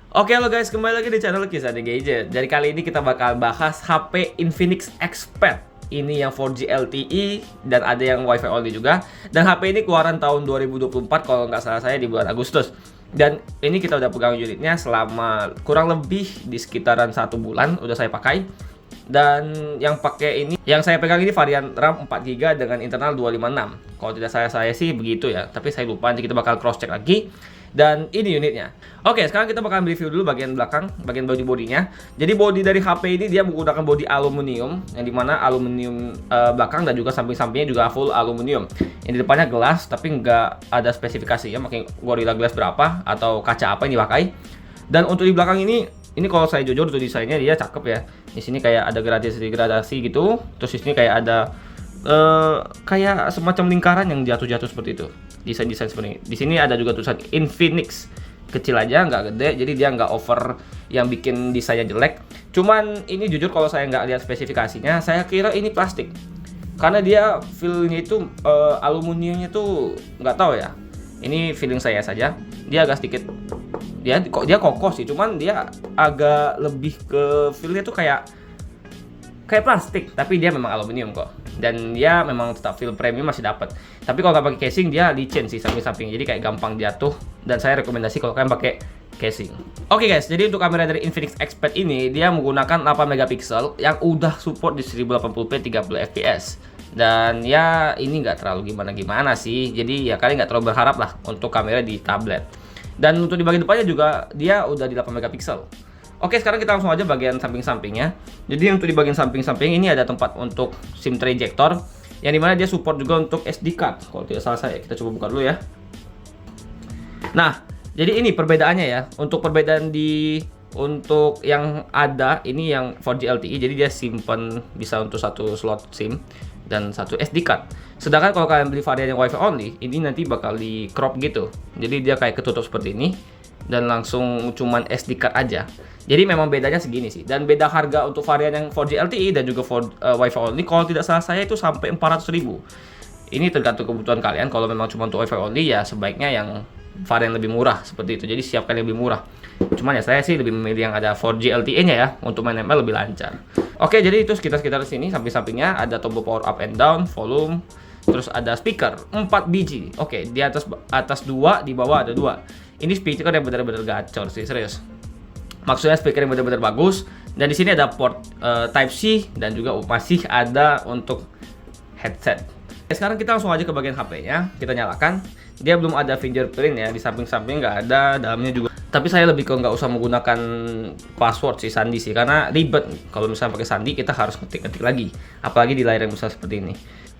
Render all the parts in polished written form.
Oke lo guys, kembali lagi di channel Kisah The Gadget. Jadi kali ini kita bakal bahas HP Infinix Expert. Ini yang 4G LTE dan ada yang Wi-Fi only juga. Dan HP ini keluaran tahun 2024 kalau nggak salah saya di bulan Agustus. Dan ini kita udah pegang unitnya selama kurang lebih di sekitaran 1 bulan udah saya pakai. Dan yang pakai ini, yang saya pegang ini varian RAM 4GB dengan internal 256. Kalau tidak saya sih begitu ya. Tapi saya lupa, nanti kita bakal cross check lagi. Dan ini unitnya. Oke, sekarang kita bakal review dulu bagian belakang, bagian body-bodinya. Jadi body dari HP ini dia menggunakan body aluminium, yang dimana aluminium belakang dan juga samping-sampingnya juga full aluminium. Yang di depannya gelas, tapi nggak ada spesifikasinya, pakai Gorilla Glass berapa atau kaca apa yang dipakai. Dan untuk di belakang ini kalau saya jujur untuk desainnya dia cakep ya. Di sini kayak ada gradasi gitu, terus di sini kayak ada kayak semacam lingkaran yang jatuh-jatuh seperti itu. Desain seperti ini. Di sini ada juga tulisan Infinix, kecil aja, nggak gede, jadi dia nggak over yang bikin desainnya jelek. Cuman ini jujur kalau saya nggak lihat spesifikasinya, saya kira ini plastik. Karena dia feel-nya itu aluminiumnya tuh nggak tahu ya. Ini feeling saya saja. Dia agak sedikit dia kokoh sih, cuman dia agak lebih ke feel-nya tuh kayak plastik, tapi dia memang aluminium kok. Dan dia memang tetap feel premium masih dapat. Tapi kalau nggak pakai casing dia licin sih samping-sampingnya, jadi kayak gampang jatuh. Dan saya rekomendasi kalau kalian pakai casing. Oke guys, jadi untuk kamera dari Infinix Expert ini dia menggunakan 8 megapiksel yang udah support di 1080p 30 fps. Dan ya ini nggak terlalu gimana-gimana sih. Jadi ya kalian nggak terlalu berharap lah untuk kamera di tablet. Dan untuk di bagian depannya juga dia udah di 8 megapiksel. Oke, sekarang kita langsung aja bagian samping-sampingnya. Jadi untuk di bagian samping-samping ini ada tempat untuk SIM tray ejector, yang dimana dia support juga untuk SD card. Kalau tidak salah saya, kita coba buka dulu ya. Nah, jadi ini perbedaannya ya. Untuk perbedaan untuk yang ada ini yang 4G LTE, jadi dia simpan bisa untuk satu slot SIM dan satu SD card. Sedangkan kalau kalian beli varian yang Wi-Fi only, ini nanti bakal di crop gitu. Jadi dia kayak ketutup seperti ini dan langsung cuman SD card aja. Jadi memang bedanya segini sih. Dan beda harga untuk varian yang 4G LTE dan juga Wi-Fi only, kalau tidak salah saya itu sampai 400.000. Ini tergantung kebutuhan kalian. Kalau memang cuma untuk Wi-Fi only ya sebaiknya yang varian lebih murah seperti itu. Jadi siapkan yang lebih murah. Cuman ya saya sih lebih memilih yang ada 4G LTE-nya ya, untuk main ML lebih lancar. Oke, jadi itu sekitar sini samping-sampingnya ada tombol power up and down, volume, terus ada speaker 4 biji. Oke, di atas 2, di bawah ada 2. Ini speaker yang benar-benar gacor sih, serius. Maksudnya speaker yang benar-benar bagus. Dan di sini ada port Type C dan juga masih ada untuk headset. Sekarang kita langsung aja ke bagian HP-nya, kita nyalakan. Dia belum ada fingerprint ya, di samping-samping nggak ada, dalamnya juga. Tapi saya lebih ke nggak usah menggunakan password sih, sandi sih, karena ribet. Kalau misalnya pakai sandi kita harus ngetik-ngetik lagi, apalagi di layar yang besar seperti ini.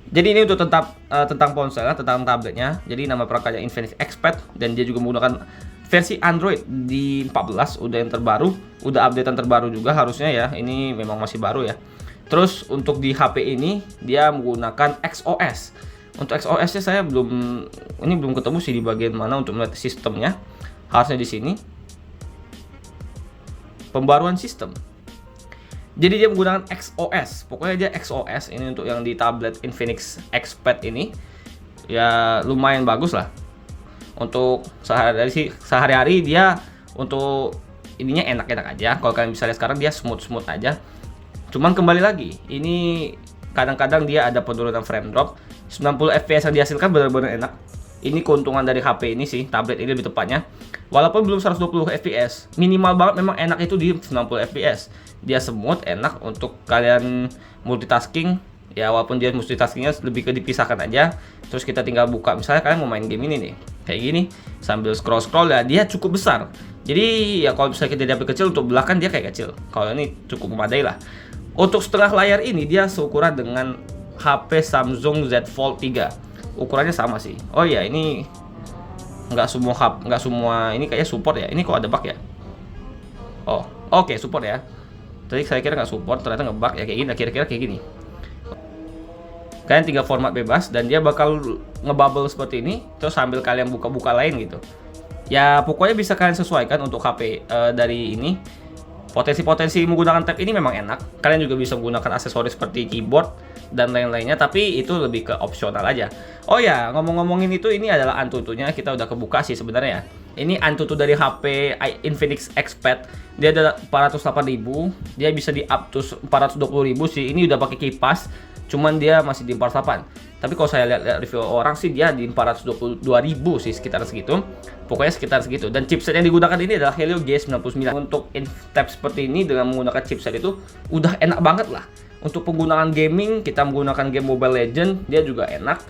Jadi ini untuk tentang ponsel, tentang tabletnya. Jadi nama produknya Infinix Expert dan dia juga menggunakan versi Android di 14, udah yang terbaru, udah updatean terbaru juga harusnya ya. Ini memang masih baru ya. Terus untuk di HP ini dia menggunakan XOS. Untuk XOS-nya saya belum ketemu sih di bagian mana untuk melihat sistemnya. Harusnya di sini. Pembaruan sistem. Jadi dia menggunakan XOS. Pokoknya dia XOS ini untuk yang di tablet Infinix Expert ini. Ya lumayan bagus lah. Untuk sehari-hari dia untuk ininya enak-enak aja. Kalau kalian bisa lihat sekarang dia smooth aja. Cuman kembali lagi, ini kadang-kadang dia ada penurunan frame drop. 90 fps yang dihasilkan benar-benar enak. Ini keuntungan dari HP ini sih, tablet ini lebih tepatnya. Walaupun belum 120 fps, minimal banget memang enak itu di 90 fps. Dia smooth, enak untuk kalian multitasking. Ya walaupun dia multitaskingnya lebih ke dipisahkan aja. Terus kita tinggal buka, misalnya kalian mau main game ini nih, kayak gini, sambil scroll ya, dia cukup besar. Jadi ya kalau misalnya kita di HP kecil, untuk belakang dia kayak kecil. Kalau ini cukup memadai lah. Untuk setengah layar ini dia seukuran dengan HP Samsung Z Fold 3. Ukurannya sama sih. Oh iya, ini nggak semua ini kayaknya support ya. Ini kok ada bug ya? Oh, oke, support ya. Tadi saya kira nggak support, ternyata ngebug ya, kayak gini. Kira-kira kayak gini. Kalian tinggal format bebas dan dia bakal ngebubble seperti ini. Terus sambil kalian buka-buka lain gitu. Ya pokoknya bisa kalian sesuaikan untuk HP dari ini. Potensi menggunakan tab ini memang enak. Kalian juga bisa menggunakan aksesoris seperti keyboard dan lain-lainnya, tapi itu lebih ke opsional aja. Oh ya, ngomong-ngomongin itu, ini adalah Antutunya, kita udah kebuka sih sebenarnya. Ini Antutu dari HP Infinix Expert. Dia ada 408.000, dia bisa di up to 420.000 sih. Ini udah pakai kipas, cuman dia masih di 48. Tapi kalau saya lihat review orang sih dia di 422.000 sih, sekitar segitu. Pokoknya sekitar segitu. Dan chipset yang digugunakan ini adalah Helio G99. Untuk tab seperti ini dengan menggunakan chipset itu udah enak banget lah. Untuk penggunaan gaming, kita menggunakan game Mobile Legend, dia juga enak.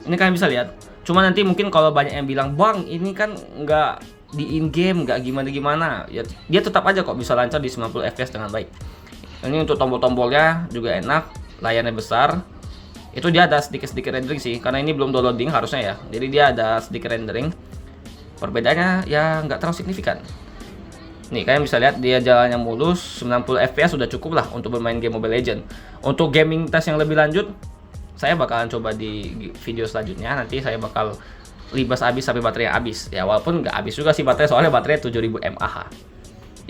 Ini kalian bisa lihat. Cuma nanti mungkin kalau banyak yang bilang, "Bang, ini kan nggak di in-game, nggak gimana-gimana." Ya, dia tetap aja kok bisa lancar di 90 fps dengan baik. Ini untuk tombol-tombolnya juga enak, layarnya besar. Itu dia ada sedikit-sedikit rendering sih, karena ini belum downloading harusnya ya. Jadi dia ada sedikit rendering. Perbedaannya ya nggak terlalu signifikan. Nih, kalian bisa lihat dia jalannya mulus, 90 fps sudah cukup lah untuk bermain game Mobile Legend. Untuk gaming test yang lebih lanjut, saya bakalan coba di video selanjutnya. Nanti saya bakal libas habis sampai baterainya habis. Ya walaupun nggak habis juga sih baterai, soalnya baterai 7000 mAh.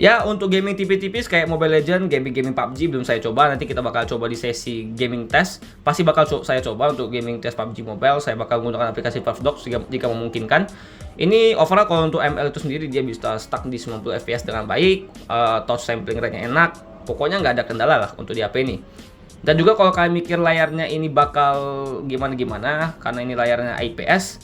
Ya untuk gaming tipis-tipis kayak Mobile Legend, gaming PUBG belum saya coba. Nanti kita bakal coba di sesi gaming test. Pasti bakal saya coba untuk gaming test PUBG Mobile. Saya bakal menggunakan aplikasi PUBG jika memungkinkan. Ini overall kalau untuk ML itu sendiri dia bisa stuck di 90 fps dengan baik. Touch sampling rate-nya enak. Pokoknya nggak ada kendala lah untuk di HP ini. Dan juga kalau kalian mikir layarnya ini bakal gimana-gimana, karena ini layarnya IPS,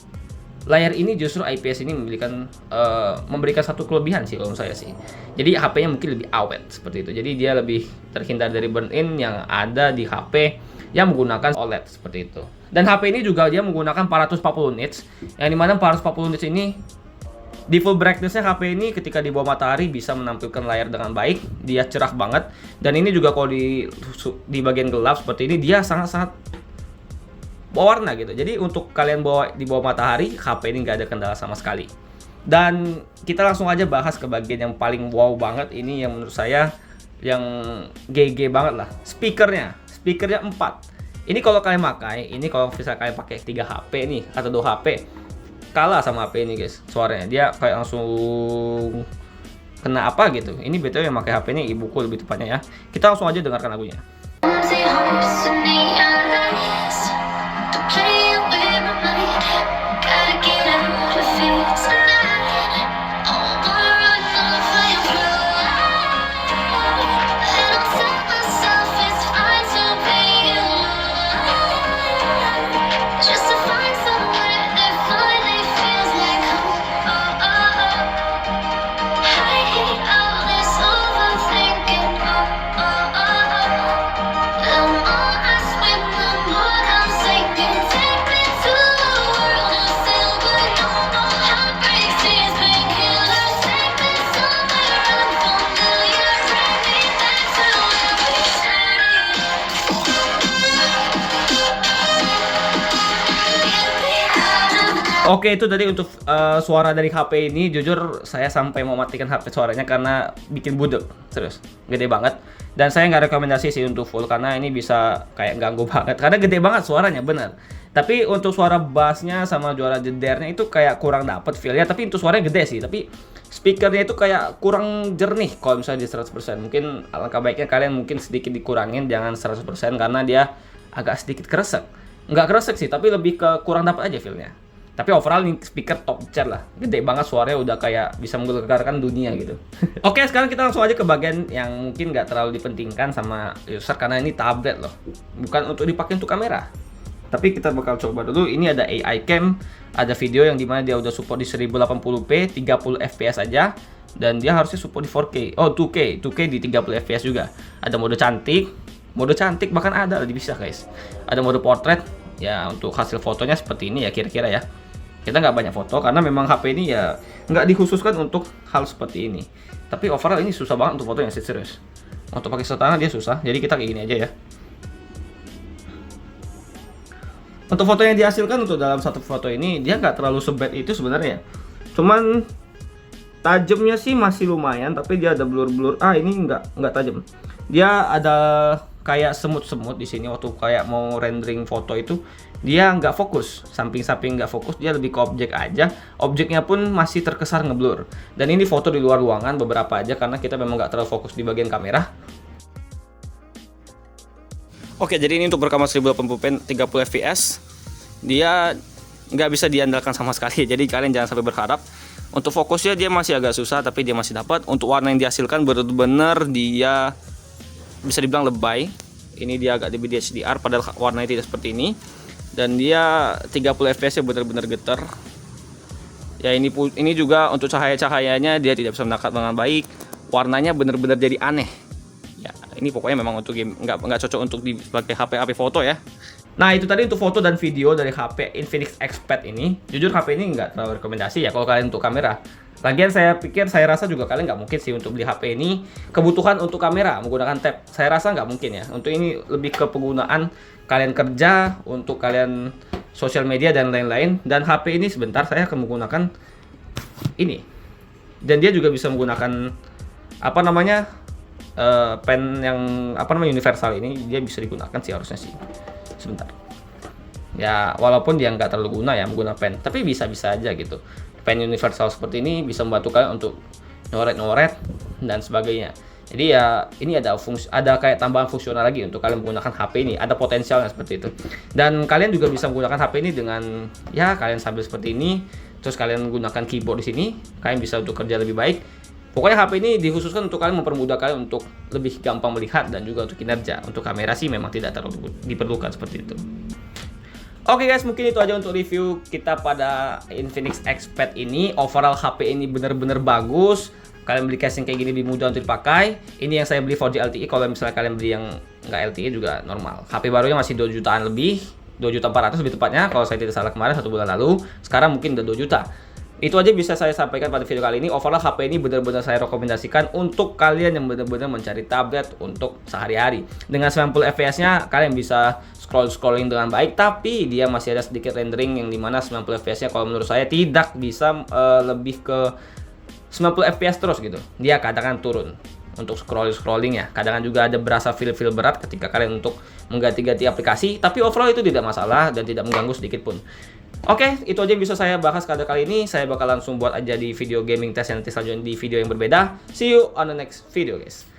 layar ini justru IPS ini memberikan satu kelebihan sih kalau saya sih. Jadi HP-nya mungkin lebih awet seperti itu. Jadi dia lebih terhindar dari burn-in yang ada di HP yang menggunakan OLED seperti itu. Dan HP ini juga dia menggunakan 440 nits, yang dimana 440 nits ini di full brightness-nya HP ini ketika di bawah matahari bisa menampilkan layar dengan baik, dia cerah banget. Dan ini juga kalau di bagian gelap seperti ini dia sangat-sangat berwarna gitu. Jadi untuk kalian bawa di bawah matahari, HP ini nggak ada kendala sama sekali. Dan kita langsung aja bahas ke bagian yang paling wow banget ini, yang menurut saya yang GG banget lah. Speakernya 4. Ini kalau kalian pakai, ini kalau misalnya kalian pakai 3 HP nih atau 2 HP, kalah sama HP ini guys, suaranya dia kayak langsung kena apa gitu. Ini BTW yang pakai HP ini ibuku lebih tepatnya ya. Kita langsung aja dengarkan lagunya. Oke, itu tadi untuk suara dari HP ini. Jujur saya sampai mau matikan HP suaranya karena bikin budek, serius, gede banget. Dan saya nggak rekomendasi sih untuk full karena ini bisa kayak ganggu banget karena gede banget suaranya, bener. Tapi untuk suara bassnya sama suara jedernya itu kayak kurang dapet feel-nya. Tapi untuk suaranya gede sih, tapi speakernya itu kayak kurang jernih kalau misalnya di 100%. Mungkin alangkah baiknya kalian mungkin sedikit dikurangin, jangan 100% karena dia agak sedikit keresek. Nggak keresek sih, tapi lebih ke kurang dapat aja feel-nya. Tapi overall ini speaker top tier lah. Gede banget suaranya, udah kayak bisa menggegarkan dunia gitu. Oke, sekarang kita langsung aja ke bagian yang mungkin nggak terlalu dipentingkan sama user karena ini tablet loh. Bukan untuk dipakai untuk kamera. Tapi kita bakal coba dulu. Ini ada AI cam, ada video yang dimana dia udah support di 1080p, 30 fps aja. Dan dia harusnya support di 4K. Oh, 2K di 30 fps juga. Ada mode cantik bahkan ada bisa guys. Ada mode portrait. Ya untuk hasil fotonya seperti ini ya kira-kira ya. Kita nggak banyak foto karena memang HP ini ya nggak dikhususkan untuk hal seperti ini. Tapi overall ini susah banget untuk fotonya sih, serius. Untuk pakai setengah dia susah, jadi kita kayak gini aja ya. Untuk foto yang dihasilkan untuk dalam satu foto ini dia nggak terlalu sebet itu sebenarnya. Cuman tajamnya sih masih lumayan, tapi dia ada blur-blur. Ini nggak tajam. Dia ada kayak semut-semut di sini waktu kayak mau rendering foto itu dia nggak fokus, samping-samping nggak fokus, dia lebih ke objek aja. Objeknya pun masih terkesan ngeblur. Dan ini foto di luar ruangan beberapa aja karena kita memang nggak terlalu fokus di bagian kamera. Oke, jadi ini untuk rekaman 1080p 30 fps dia nggak bisa diandalkan sama sekali. Jadi kalian jangan sampai berharap. Untuk fokusnya dia masih agak susah, tapi dia masih dapat. Untuk warna yang dihasilkan benar-benar dia bisa dibilang lebay. Ini dia agak lebih HDR, padahal warnanya tidak seperti ini. Dan dia 30 fps nya benar-benar getar. Ya ini juga untuk cahaya-cahayanya dia tidak bisa menangkap dengan baik. Warnanya benar-benar jadi aneh. Ya ini pokoknya memang untuk game nggak cocok untuk dipakai HP foto ya. Nah itu tadi untuk foto dan video dari HP Infinix Expert ini. Jujur HP ini nggak terlalu rekomendasi ya kalau kalian untuk kamera. Lagian saya rasa juga kalian nggak mungkin sih untuk beli HP ini kebutuhan untuk kamera menggunakan tab. Saya rasa nggak mungkin ya. Untuk ini lebih ke penggunaan kalian kerja, untuk kalian sosial media dan lain-lain. Dan HP ini sebentar saya akan menggunakan ini. Dan dia juga bisa menggunakan apa namanya pen yang universal ini, dia bisa digunakan sih harusnya sih. Sebentar ya, walaupun dia nggak terlalu guna ya menggunakan pen, tapi bisa-bisa aja gitu. Pen universal seperti ini bisa membantu kalian untuk nyoret-nyoret dan sebagainya. Jadi ya ini ada kayak tambahan fungsional lagi untuk kalian menggunakan HP ini, ada potensialnya seperti itu. Dan kalian juga bisa menggunakan HP ini dengan ya kalian sambil seperti ini, terus kalian menggunakan keyboard di sini, kalian bisa untuk kerja lebih baik. Pokoknya HP ini dikhususkan untuk kalian mempermudah kalian untuk lebih gampang melihat dan juga untuk kinerja. Untuk kamera sih memang tidak terlalu diperlukan seperti itu. Oke guys, mungkin itu aja untuk review kita pada Infinix Expert ini. Overall HP ini benar-benar bagus. Kalian beli casing kayak gini lebih mudah untuk dipakai. Ini yang saya beli 4G LTE. Kalau misalnya kalian beli yang nggak LTE juga normal. HP barunya masih 2 jutaan lebih, 2.400.000 lebih tepatnya. Kalau saya tidak salah kemarin 1 bulan lalu. Sekarang mungkin udah 2 juta. Itu aja bisa saya sampaikan pada video kali ini. Overall HP ini benar-benar saya rekomendasikan untuk kalian yang benar-benar mencari tablet untuk sehari-hari. Dengan 90 fps-nya kalian bisa scrolling dengan baik, tapi dia masih ada sedikit rendering yang dimana 90 fps-nya kalau menurut saya tidak bisa lebih ke 90 fps terus gitu. Dia kadang-kadang turun untuk scrolling ya. Kadang-kadang juga ada berasa feel berat ketika kalian untuk mengganti-ganti aplikasi, tapi overall itu tidak masalah dan tidak mengganggu sedikit pun. Oke, itu aja yang bisa saya bahas kali ini. Saya bakal langsung buat aja di video gaming test yang nanti selanjutnya di video yang berbeda. See you on the next video guys.